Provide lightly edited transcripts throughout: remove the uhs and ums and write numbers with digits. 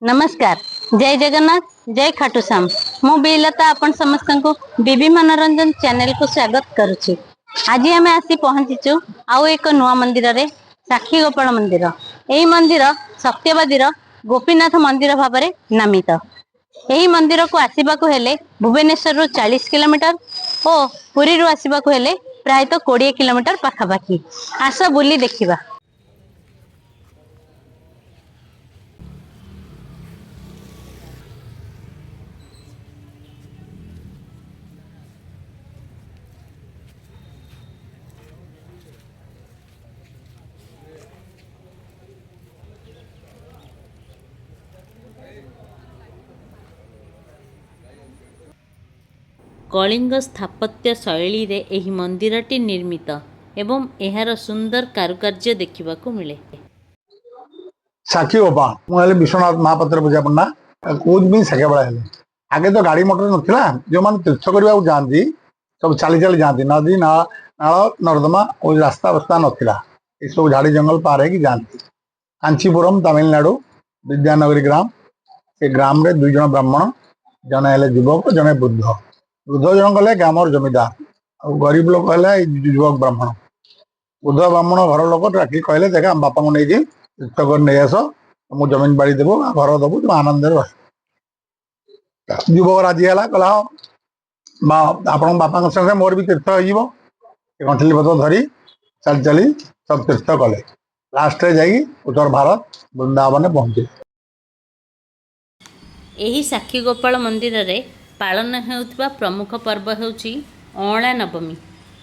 नमस्कार। जय जगन्नाथ। जय खाटू श्याम। मु बीलता आपण समस्त को बीबी मनोरंजन चैनल को स्वागत करुच्ची। आज आम आसी पहुंचीचु आउ एक नुआ मंदिर रे साक्षी गोपाल मंदिर। यही मंदिर सत्यवादी गोपीनाथ मंदिर भाव में नामित। यही मंदिर को आसवाक हेले भुवनेश्वर रु 40 किलोमीटर और पुरी रु आसवाक हेले प्रायतः 20 किलोमीटर पाखापाखि। आस बुली देखिबा। कलिंग स्थापत्य शैली रे एही मंदिरटी निर्मित एवं एहार सुंदर कारुकार्य देखा मिले। साक्षी गोपाल मुझे विश्वनाथ महापात्र पूजा पन्ना कौन साक्षी बड़ा है। आगे तो गाड़ी मोटर नाला जो मैंने तीर्थ करने जाती सब चली चली जाती नदी नाल नर्दमा और रास्ता बस्ता नाला ये सब झाड़ी जंगल पार हो जाती। कांचीपुरम तमिलनाडु विद्यानगरी ग्राम से ग्राम रे 2 जन ब्राह्मण जने हेले युवक जने बुद्ध बुद्ध जन कले ग्रामर जमीदार और गरीब लोक है युवक ब्राह्मण। बुद्ध ब्राह्मण घर लोक डाक कहले देख आम बापा को नहीं तीर्थ कर नहीं आस तुम जमीन बाड़ी देव घर दबु तुम आनंद रह। युवक राजी है कहला आपण बापा संगे मोर भी तीर्थ हो गंठली पत्र धरी चली चली सब तीर्थ कले। लास्ट रे जाई उत्तर भारत वृंदावन पहुंचे। एही साक्षी गोपाल मंदिर रे पालन हेउथबा प्रमुख पर्व हेउची अँला नवमी,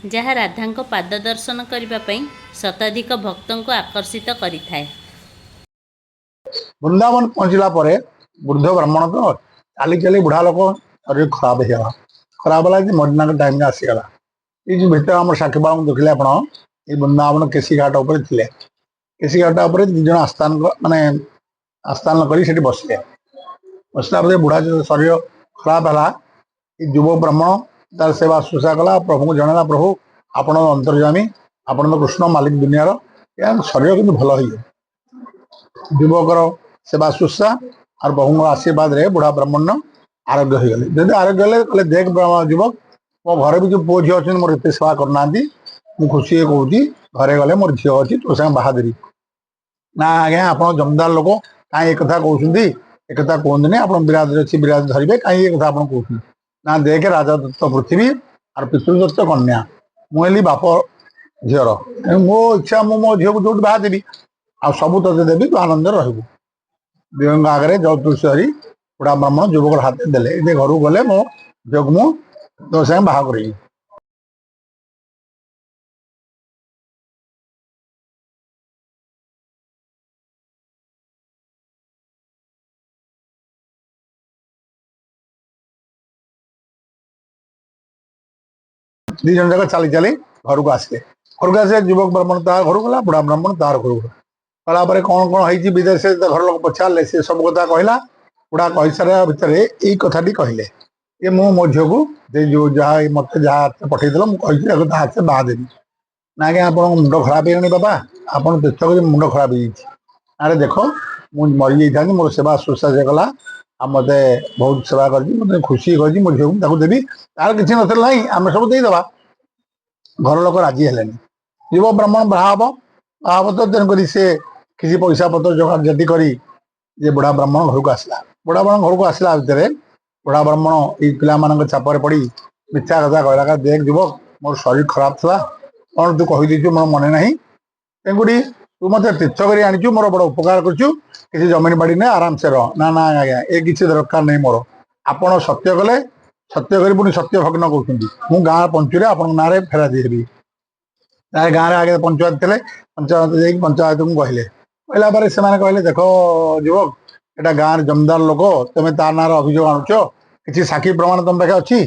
जहाँ राधा पाद दर्शन करने शताधिक भक्तों को आकर्षित करिथाए। वृंदावन पहुंचला पर वृद्ध ब्राह्मण तो चली चली बुढ़ा लोक शरीर खराब होगा खराब है मरना के टाइम आसीगला। ये जो भीतर आम साक्षी बाबा देखिले आप वृंदावन केसी घाट उपर थे। केसी घाट उपर 2 जन आस्थान माने आस्थान कर बसले बसला बुढ़ा जो शरीर खराब है युवक ब्राह्मण तार सेवा शुश्रूषा कला प्रभु को जनला प्रभु आपण अंतर्जामी आपण तो कृष्ण मालिक दुनियार शरीर कि भल हो युवकर सेवा शुश्रूषा और प्रभु आशीर्वाद रे बुढ़ा ब्राह्मण आरोग्य हो गले। जब आरोग्य हेले कहले देख युवक मो घर भी जो पुओ झी अच्छे मोर एत सेवा करना मुझे खुशी कहूँ घरे गले मोर झील अच्छी तो संगे बाहादुरी ना आज्ञा आप जमीदार लोक कहीं एक कथा कहते एक कथा कहते नहीं आप विराज अच्छी विराज धरवे कहीं एक कथा आप कहते ना देख राजा दत्त पृथ्वी और पितृदत्त कन्या मुझे बाप झीर मो इच्छा मो झील को जो बाहा देवी आ सबू ते देवी तू आनंद रही आगे जल तुलसी धरी बुढ़ा ब्राह्मण युवक हाथ देले घर को गले मो झील मु तो संगे बाहा करी। दी जन जगह चली चली घर को आसे युवक ब्राह्मण तार घर गला बुढ़ा ब्राह्मण तार घर गला कला कौन कौन है विदेश घर लोग पचारे से सब कथा कहला बुढ़ा कही सारा भितर यही कथाटी कहले ये मु मो झील को जो जहाँ मत जहाँ पठेदेल मुझे हाथ से बाहा देवी ना कि आप मुंड खराब है बाबा आप तीर्थ कर मुंड खराब हो देख मुझे मरी जाता मोर सेवा शुश्रूषा से कला आ मत बहुत सेवा कर खुशी कर मो झील को देवी तार किसी ना आम सब देदेबा घर लोक राजी है। युव ब्राह्मण बाहा तो तेणुक सी किसी पैसा पत्र जगह जदि करी जे बुढ़ा ब्राह्मण घर को आसला बुढ़ा ब्राह्मण घर को आसला भितर बुढ़ा ब्राह्मण ये पिला चापर पड़ी मिथ्या कथा कहला देख युवक मोर शरीर खराब था कौन तू कहीदेचु मोर मन ना तेणुक तू मत तीर्थ कर आनीचु मोर बड़ उपकार करूँ किसी जमीन बाड़ी ना आराम से रह ना ना आज्ञा ये किसी दरकार नहीं मोर आपण सत्य कले सत्य कर पुणी सत्य भग्न कहते मु गाँव पंचुरे आप ना फेरा देवी गाँव आगे पंचायत थे पंचायत पंचायत को कहले कहला से कहले देख युवक एटा गाँव जमीदार लोक तुम तार ना अभियोग आणुच किसी साक्षी प्रमाण तुम पाखे अच्छी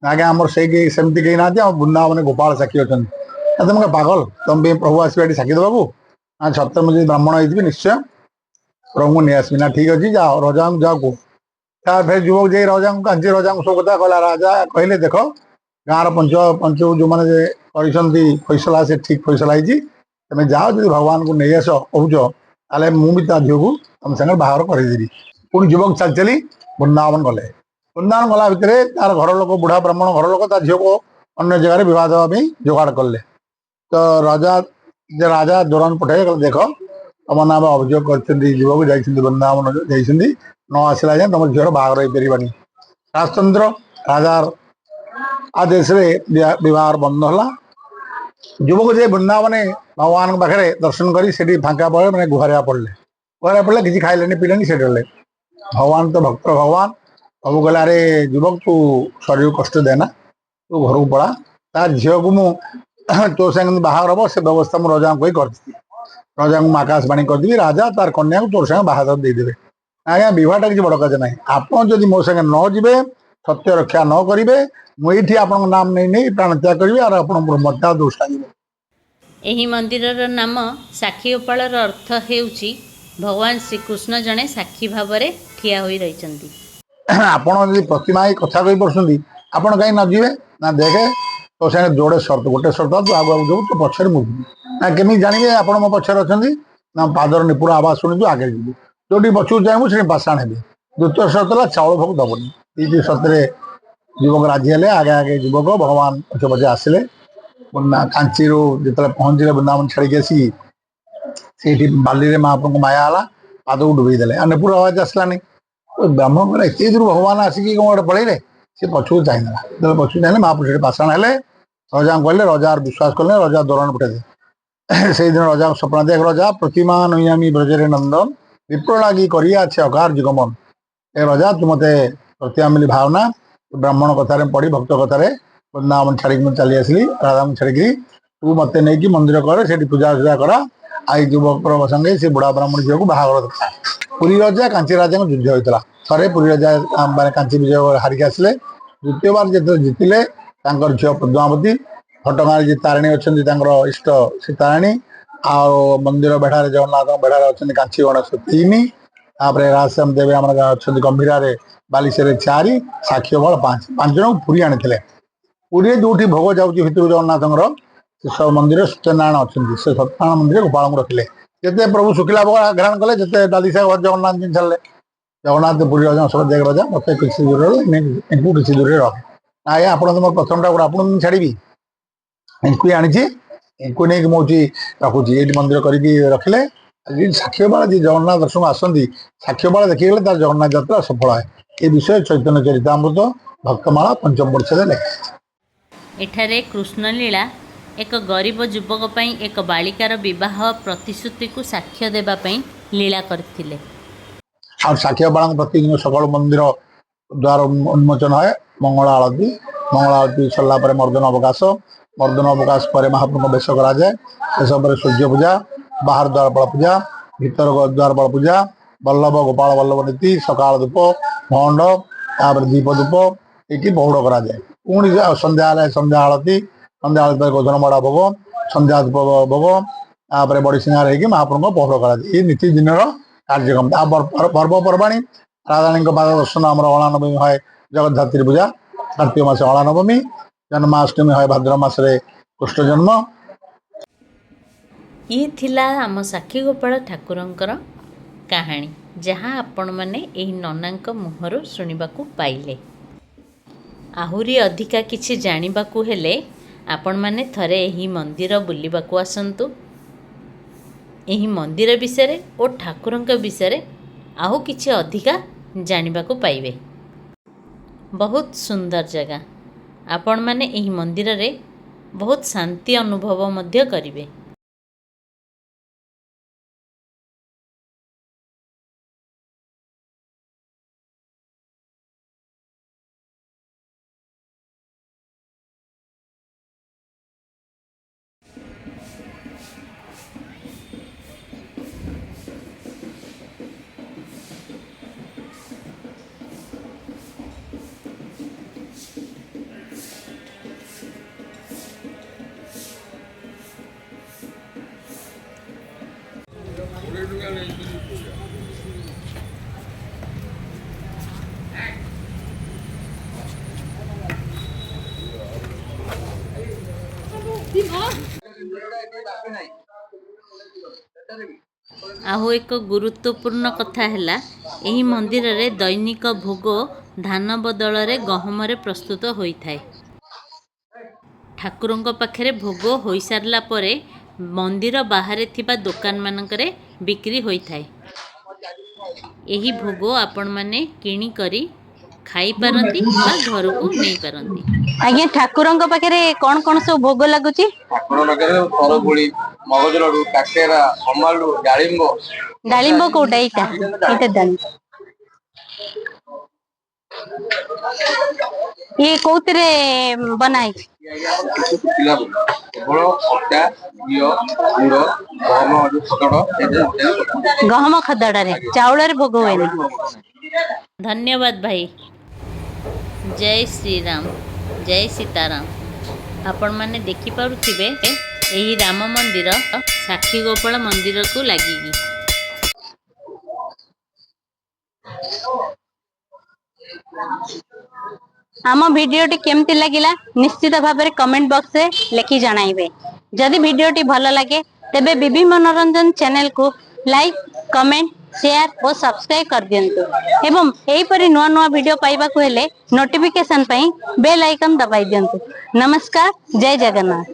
आगे आम से सेमती कहीं ना वृंदावन गोपाल साक्षी अच्छा तुम पागल तुम प्रभु आसवा साक्षी देवाकू ना सत्य मुझे ब्राह्मण होती निश्चय प्रभु को नहीं आसबी ना ठीक अच्छे जाओ रजा को जाओ कह फिर युवक जाए राजा को कांची राजा को सब कथा कहला राजा कहले देख गाँव पंच पंच जो मैंने फैसला से ठीक फैसला है तुम जाओ जो भगवान को नहीं आस कहूच ताले मुझे झील को तुम सागर बाहर करदेवी पुणी युवक चल चली वृंदावन गले। वृंदावन गला भितर तार घर लोक बुढ़ा ब्राह्मण घर लोक ता झील को अन्य जगह विवाह देवा जोगाड़ कले। तो राजा दौरान पठे देख तुम नाम अभियोग कर युवक जाइए वृंदावन जाइए न आसला जाए तुम झील बाहर हो पारानी। राजतंत्र राजार आदेश विवाह बंद है। युवक जे वृंदावन भगवान पाखे दर्शन कर फांका पड़े मैंने गुहारिया पड़े किसी खाइले पीले से डरले। भगवान तो भक्त भगवान बाबू कहला अरे युवक तू शरीर कष्ट देना तू घर को पड़ा तार झील को मु तो संगे बाहर हम से व्यवस्था मुझे रजा को कर रजा को आकाशवाणी करदेवी राजा तार कन्या को तोर संगे बाहादुर देदेवे। आज्ञा बहटा किसी बड़ कज ना आप मो संगे न जीवे सत्य रक्षा न करेंगे मुझे आप नाम नहीं नहीं प्राण त्याग करी और आप ब्रह्मत्या दोषा ଏହି ମନ୍ଦିରର ନାମ ସାକ୍ଷୀଗୋପାଳର ଅର୍ଥ ହେଉଛି ଭଗବାନ ଶ୍ରୀକୃଷ୍ଣ ଜଣେ ସାକ୍ଷୀ ଭାବରେ ଠିଆ ହୋଇ ରହିଛନ୍ତି। ଆପଣ ଯଦି ପ୍ରତିମା କଥା କହି ପାରୁଛନ୍ତି ଆପଣ କାହିଁ ନ ଯିବେ ନା ଦେଖେ तो से जोड़े सर्त गोटे सर्त तू आगे आगे जाऊ तो पछे मुझे ना केमी जानवे आप पछे अच्छा ना पादर निपुण आवाज शुणु आगे जीव जो पछू चाहबू से पाषाण हे। द्वितीय सर्त है चाउल भोग दबनी। ये सर्त युवक राजी हेले आगे आगे युवक भगवान पछे पछे आसिले कांची जो पहुंचे वृंदावन छाड़ी आसी से बाली महाप्रभु माया है पाद को डुबईदे और निपुण आवाज आसलानी। ब्राह्मण कहला एत दूर भगवान आसिक कौन गोटे पलैले सी पछू चाहिए जो पछू चाहिए महाप्रभु पाषाण हेले रजा कहले रजार विश्वास कले रजा दौरान पठे से दिन रजा सपना देख रजा प्रतिमा नयामी ब्रजरे नंदन विप्रलागी करिया अकार जुगमन ए रजा तू मत प्रतिमा मिली भावना ब्राह्मण कथार पढ़ी भक्त कथार वृंदावन छाड़ी चली आसली राधा छाड़ी तू मत नहीं मंदिर कर से पूजा पूजा कर आई युवक संगे से बुढ़ा ब्राह्मण झील को बाहर पुरी राजा कांची राजा युद्ध होता थे पुरी राजा माने कांची विजय हारिक आसिले। द्वितीय बार जो जीतिले झील पद्मावती घटगाँ जी तारिणी अच्छा इष्ट से तारिणी आ मंदिर बेढ़ार जगन्नाथ बेढ़ार अच्छा कांची गणेश 3 राजश्याम देवी आम अच्छा गंभीर बालिशे 4 साक्षीगोपाल 5 जन पुरी आनी पुरी जो भोग जाऊँगी भितर जगन्नाथ सब मंदिर सत्यनारायण अच्छा से सत्यनारायण मंदिर गोपाल को रखिले जिते प्रभु शुक्ला भोग ग्रहण कले जिते डाली सागर जगन्नाथ जी छाड़े जगन्नाथ पुरी रजा सब देख रजा मत किसी दूर किसी दूर रखे आज्ञा आप प्रथम गोटे आप छाड़ी इनको आनी इनको नहीं मुझे रखुची ये मंदिर करके रखिले। साक्षीगोपाल जी जगन्नाथ दर्शन आसती साक्षीगोपाल देखिए तार जगन्नाथ यात्रा सफल है। ये विषय चैतन्य चरितामृत भक्तमाला पंचम परिच्छेद लेखे। एठारे कृष्णलीला एक गरीब युवक पई एक बालिकार विवाह प्रतिश्रुति को साक्ष्य देबा पई लीला करथिले। और साक्षीगोपाल प्रतिदिन सकाल मंदिर द्वार उन्मोचन है मंगल आरती सरला मर्दन अवकाश पर महाप्रभु बेश कराए बेश पर सूर्य पूजा बाहर द्वारपाल पूजा भीतर द्वारपाल पूजा वल्लभ गोपाल वल्लभ नीति सकाल धूप भंड तापर दीप धूप ये बहुड़ कराए पुणी संध्या आरती पर गोधन बड़ा भोग संध्या धूप भोग तापर बड़ी सिंगार हो महाप्रभु पहुड़ कराए। ये नीति दिन कार्यक्रम पर्वपर्वाणी राधाणी पाद दर्शन आम अला नवमी है जगद्धात्री पूजा कार्तिक मास अला नवमी जन्माष्टमी है भाद्र मासरे कृष्ण जन्म। ये थिला आम साक्षीगोपाल ठाकुरंकर कहानी जहाँ आपण मैंने यही ननांक मुहर शुणवाक पाइले। आहुरी अधिका किछि जानिबाकु हेले आपण मैंने थरे यही मंदिर बुलिबाकु आसंतु। यही मंदिर विषय और ठाकुरंक विषय आहु किछि अधिका जानिबाकु पाइबे। बहुत सुंदर जगह आपण मैंने यही मंदिर रे बहुत शांति अनुभव मध्य करिवे। आहु एक गुरुत्वपूर्ण कथा हैला एही मंदिर रे दैनिक भोग धान बदल रे गहम रे प्रस्तुत होइथाय। ठाकुरଙ୍କ पाखरे भोग होई सारला परे मंदिर बाहरे थिबा दुकान मानकरे बिक्री होइथाय। एही भोग आपण माने किणी करी खाई पारंती बा घर को नहीं पारंती। आज्ञा ठाकुरଙ୍କ पाखरे कौन कौन सब भोग लागुची? ଠାକୁର ପାଖରେ ତରଭୁଳି, ମଗଜ ଲଡୁ, କାକେରା, କମାଲୁ, ଡାଳିମ୍ବ। डाळिंब कोटा इटा इटा दान ये कोउतरे बनाई କିଛି ଶୁଖିଲା ଭୋଗ କେବଳ ଅଟା, ଘିଅ, ଗୁଡ଼, ଗହମ ଯୋଉ ଖଦଡ଼ गहम खदड़े चाउल रे भोग होएनी। धन्यवाद भाई। जय श्री राम, जय सीताराम। आपण माने देखि पारुथिबे एही राम मंदिर साक्षी गोपाल मंदिर को लागिगी। आम भिडियोटी केमती लगिला निश्चित भाव में कमेंट बॉक्स रे लिखि जणाइबे। जदि भिडियोटी भल लगे तेबे बीबी मनोरंजन चैनल को लाइक, कमेंट, शेयर और सब्सक्राइब कर दियंतु एवं एही परी नुआ नुआ वीडियो पाइबा को हेले नोटिफिकेशन पई बेल आइकन दबाई दियंतु। नमस्कार, जय जगन्नाथ।